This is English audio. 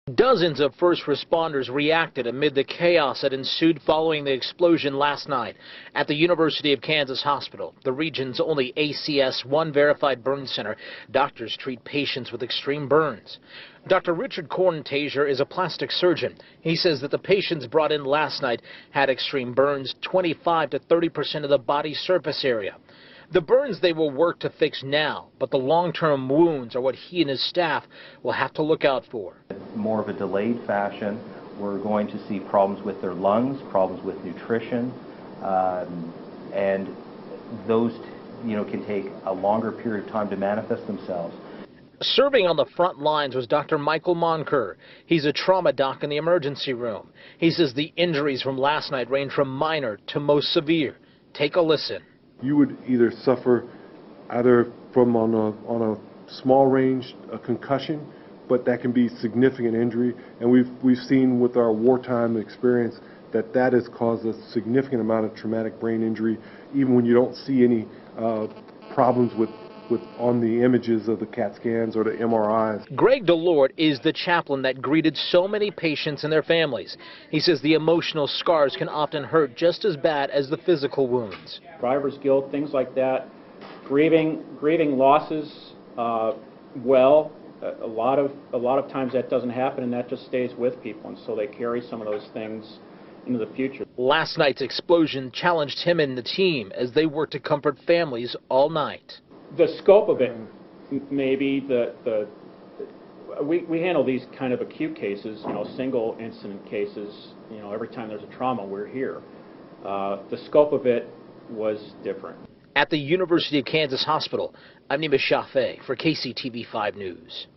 Dozens of first responders reacted amid the chaos that ensued following the explosion last night at the University of Kansas Hospital, the region's only ACS-1 verified burn center. Doctors treat patients with extreme burns. Dr. Richard Korntaser is a plastic surgeon. He says that the patients brought in last night had extreme burns, 25 to 30% of the body surface area. The burns they will work to fix now, but the long-term wounds are what he and his staff will have to look out for. More of a delayed fashion, we're going to see problems with their lungs, problems with nutrition, and those can take a longer period of time to manifest themselves. Serving on the front lines was Dr. Michael Monker. He's a trauma doc in the emergency room. He says the injuries from last night range from minor to most severe. Take a listen. You would either suffer either from on a small range a concussion, but that can be significant injury, and we've seen with our wartime experience that has caused a significant amount of traumatic brain injury, even when you don't see any problems with on the images of the CAT scans or the MRIs. Greg Delort is the chaplain that greeted so many patients and their families. He says the emotional scars can often hurt just as bad as the physical wounds. Survivor's guilt, things like that, grieving losses. A lot of times that doesn't happen, and that just stays with people, and so they carry some of those things into the future. Last night's explosion challenged him and the team as they worked to comfort families all night. The scope of it, maybe we handle these kind of acute cases, single incident cases. Every time there's a trauma, we're here. The scope of it was different. At the University of Kansas Hospital, I'm Nima Shaffe for KCTV 5 News.